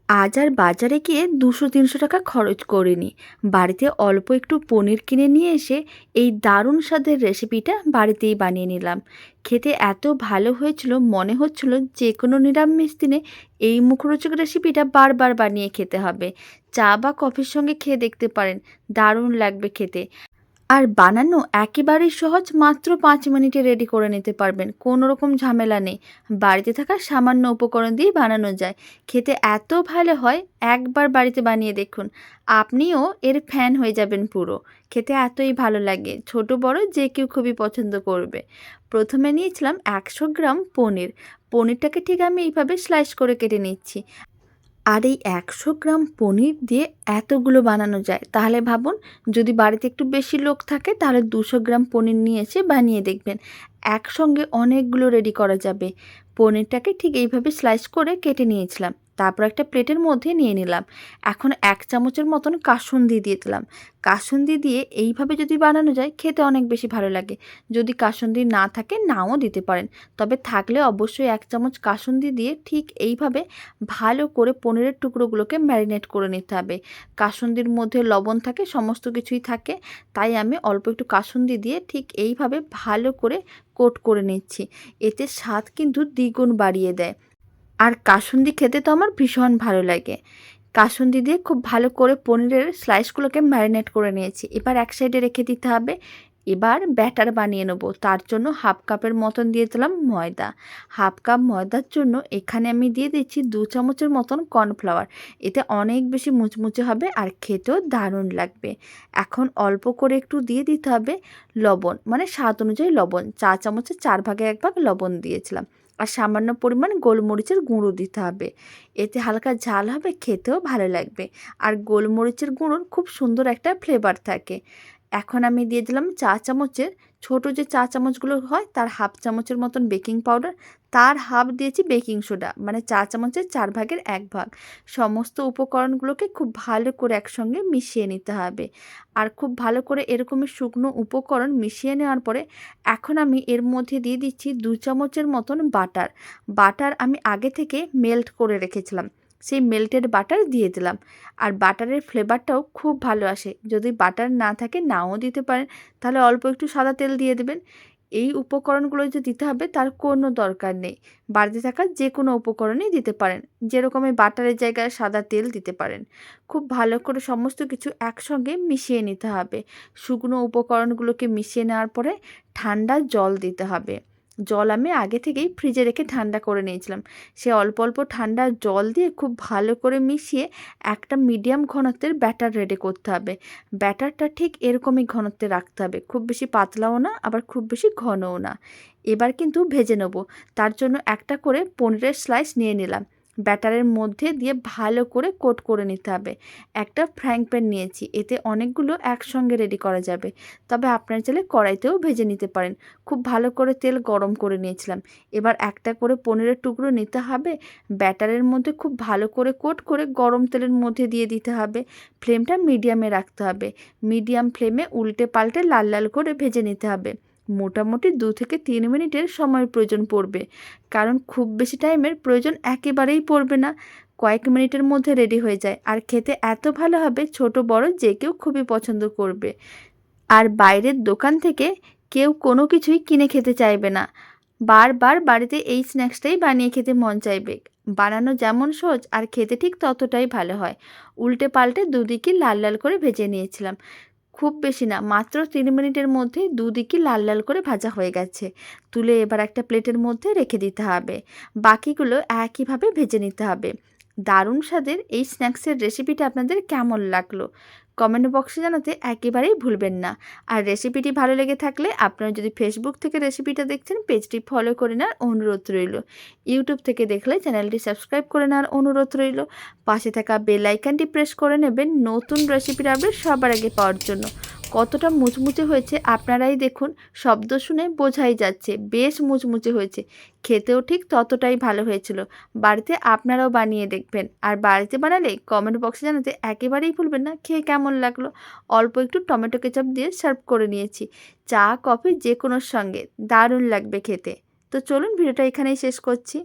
আজ আর বাজারে গিয়ে 200-300 টাকা খরচ করিনি। বাড়িতে অল্প একটু পনির কিনে নিয়ে এসে এই দারুণ স্বাদের রেসিপিটা বাড়িতেই বানিয়ে নিলাম। খেতে এত ভালো হয়েছিল, মনে হচ্ছিল যে কোনো নিরামিষ দিনে এই মুখরোচক রেসিপিটা বারবার বানিয়ে খেতে হবে। চা বা কফির সঙ্গে খেয়ে দেখতে পারেন, দারুণ লাগবে খেতে। আর বানানো একেবারেই সহজ, মাত্র 5 মিনিটে রেডি করে নিতে পারবেন, কোনো রকম ঝামেলা নেই। বাড়িতে থাকা সামান্য উপকরণ দিয়ে বানানো যায়, খেতে এত ভালো হয়। একবার বাড়িতে বানিয়ে দেখুন, আপনিও এর ফ্যান হয়ে যাবেন পুরো। খেতে এতই ভালো লাগে, ছোট বড় যে কেউ খুবই পছন্দ করবে। প্রথমে নিয়েছিলাম 100 গ্রাম পনির। পনিরটাকে ঠিক আমি এইভাবে স্লাইস করে কেটে নিচ্ছি। আর এই 100 গ্রাম পনির দিয়ে এতগুলো বানানো যায়, তাহলে ভাবুন, যদি বাড়িতে একটু বেশি লোক থাকে তাহলে 200 গ্রাম পনির নিয়ে এসে বানিয়ে দেখবেন, একসঙ্গে অনেকগুলো রেডি করা যাবে। পনিরটাকে ঠিক এইভাবে স্লাইস করে কেটে নিয়েছিলাম, তারপর একটা প্লেটের মধ্যে নিয়ে নিলাম। এখন 1 চামচের মতন কাসুন্দি দিয়ে দিলাম। কাসুন্দি দিয়ে এইভাবে যদি বানানো যায় খেতে অনেক বেশি ভালো লাগে। যদি কাসুন্দি না থাকে নাও দিতে পারেন, তবে থাকলে অবশ্যই 1 চামচ কাসুন্দি দিয়ে ঠিক এইভাবে ভালো করে পনিরের টুকরোগুলোকে ম্যারিনেট করে নিতে হবে। কাসুন্দির মধ্যে লবণ থাকে, সমস্ত কিছুই থাকে, তাই আমি অল্প একটু কাসুন্দি দিয়ে ঠিক এইভাবে ভালো করে কোট করে নিচ্ছি। এতে স্বাদ কিন্তু দ্বিগুণ বাড়িয়ে দেয়। আর কাসুন্দি খেতে তো আমার ভীষণ ভালো লাগে। কাসুন্দি দিয়ে খুব ভালো করে পনিরের স্লাইসগুলোকে ম্যারিনেট করে নিয়েছি। এবার এক সাইডে রেখে দিতে হবে। এবার ব্যাটার বানিয়ে নেব। তার জন্য 1/2 কাপের মতন দিয়ে দিলাম ময়দা। 1/2 কাপ ময়দার জন্য এখানে আমি দিয়ে দিচ্ছি 2 চামচের মতন কর্নফ্লাওয়ার। এতে অনেক বেশি মুচমুচে হবে আর খেতেও দারুণ লাগবে। এখন অল্প করে একটু দিয়ে দিতে হবে লবণ, মানে স্বাদ অনুযায়ী লবণ। 4 চামচের 4 ভাগে 1 ভাগ লবণ দিয়েছিলাম। আর সামান্য পরিমাণ গোলমরিচের গুঁড়ো দিতে হবে। এতে হালকা ঝাল হবে, খেতেও ভালো লাগবে। আর গোলমরিচের গুঁড়োর খুব সুন্দর একটা ফ্লেভার থাকে। এখন আমি দিয়ে দিলাম 4 চামচের, ছোট যে 4 চামচগুলো হয় তার 1/2 চামচের মতন বেকিং পাউডার, তার হাফ দিয়েছি বেকিং সোডা, মানে 4 চামচের 4 ভাগের 1 ভাগ। সমস্ত উপকরণগুলোকে খুব ভালো করে একসঙ্গে মিশিয়ে নিতে হবে। আর খুব ভালো করে এরকমই শুকনো উপকরণ মিশিয়ে নেওয়ার পরে এখন আমি এর মধ্যে দিয়ে দিচ্ছি 2 চামচের মতন বাটার। বাটার আমি আগে থেকে মেল্ট করে রেখেছিলাম, সেই মেল্টেড বাটার দিয়ে দিলাম। আর বাটারের ফ্লেভারটাও খুব ভালো আসে। যদি বাটার না থাকে নাও দিতে পারেন, তাহলে অল্প একটু সাদা তেল দিয়ে দেবেন। এই উপকরণগুলো যে দিতে হবে তার কোনো দরকার নেই, বাড়িতে থাকা যে কোনো উপকরণই দিতে পারেন, যেরকম এই বাটারের জায়গায় সাদা তেল দিতে পারেন। খুব ভালো করে সমস্ত কিছু একসঙ্গে মিশিয়ে নিতে হবে। শুকনো উপকরণগুলোকে মিশিয়ে নেওয়ার পরে ঠান্ডা জল দিতে হবে। জল আমি আগে থেকেই ফ্রিজে রেখে ঠান্ডা করে নিয়েছিলাম। সে অল্প অল্প ঠান্ডা জল দিয়ে খুব ভালো করে মিশিয়ে একটা মিডিয়াম ঘনত্বের ব্যাটার রেডি করতে হবে। ব্যাটারটা ঠিক এরকমই ঘনত্বে রাখতে হবে, খুব বেশি পাতলাও না আবার খুব বেশি ঘনও না। এবার কিন্তু ভেজে নেব। তার জন্য একটা করে পনিরের স্লাইস নিয়ে নিলাম, ব্যাটারের মধ্যে দিয়ে ভালো করে কোট করে নিতে হবে। একটা ফ্রাইং প্যান নিয়েছি, এতে অনেকগুলো একসঙ্গে রেডি করা যাবে, তবে আপনার চাইলে কড়াইতেও ভেজে নিতে পারেন। খুব ভালো করে তেল গরম করে নিয়েছিলাম। এবার একটা করে পনিরের টুকরো নিতে হবে, ব্যাটারের মধ্যে খুব ভালো করে কোট করে গরম তেলের মধ্যে দিয়ে দিতে হবে। ফ্লেমটা মিডিয়ামে রাখতে হবে। মিডিয়াম ফ্লেমে উল্টে পাল্টে লাল লাল করে ভেজে নিতে হবে। মোটামুটি 2 থেকে 3 মিনিটের সময়ের প্রয়োজন পড়বে, কারণ খুব বেশি টাইমের প্রয়োজন একেবারেই পড়বে না। কয়েক মিনিটের মধ্যে রেডি হয়ে যায়, আর খেতে এত ভালো হবে, ছোট বড় যে কেউ খুবই পছন্দ করবে। আর বাইরের দোকান থেকে কেউ কোনো কিছুই কিনে খেতে চাইবে না, বারবার বাড়িতে এই স্ন্যাক্সটাই বানিয়ে খেতে মন চাইবে। বানানো যেমন সহজ আর খেতে ঠিক ততটাই ভালো হয়। উল্টে পাল্টে দুদিকে লাল লাল করে ভেজে নিয়েছিলাম। খুব বেশি না, মাত্র 3 মিনিটের মধ্যে দুদিকে লাল লাল করে ভাজা হয়ে গেছে। তুলে এবার একটা প্লেটের মধ্যে রেখে দিতে হবে। বাকিগুলো একইভাবে ভেজে নিতে হবে। দারুণ স্বাদের এই স্ন্যাক্সের রেসিপিটা আপনাদের কেমন লাগলো কমেন্ট বক্সে জানাতে একেবারেই ভুলবেন না। আর রেসিপিটি ভালো লেগে থাকলে আপনারা যদি ফেসবুক থেকে রেসিপিটা দেখছেন, পেজটি ফলো করে নেওয়ার অনুরোধ রইল। ইউটিউব থেকে দেখলে চ্যানেলটি সাবস্ক্রাইব করে নেওয়ার অনুরোধ রইল। পাশে থাকা বেল আইকনটি প্রেস করে নেবেন নতুন রেসিপির আপডেট সবার আগে পাওয়ার জন্য। কতটা মুচমুচে হয়েছে আপনারাই দেখুন, শব্দ শুনে বোঝাই যাচ্ছে বেশ মুচমুচে হয়েছে। খেতেও ঠিক ততটাই ভালো হয়েছিল। বাড়িতে আপনারাও বানিয়ে দেখবেন, আর বাড়িতে বানালে কমেন্ট বক্সে জানাতে একেবারেই ভুলবেন না খেয়ে কেমন লাগলো। অল্প একটু টমেটো কেচাপ দিয়ে সার্ভ করে নিয়েছি, চা কফি যে কোনোর সঙ্গে দারুণ লাগবে খেতে। তো চলুন ভিডিওটা এখানেই শেষ করছি।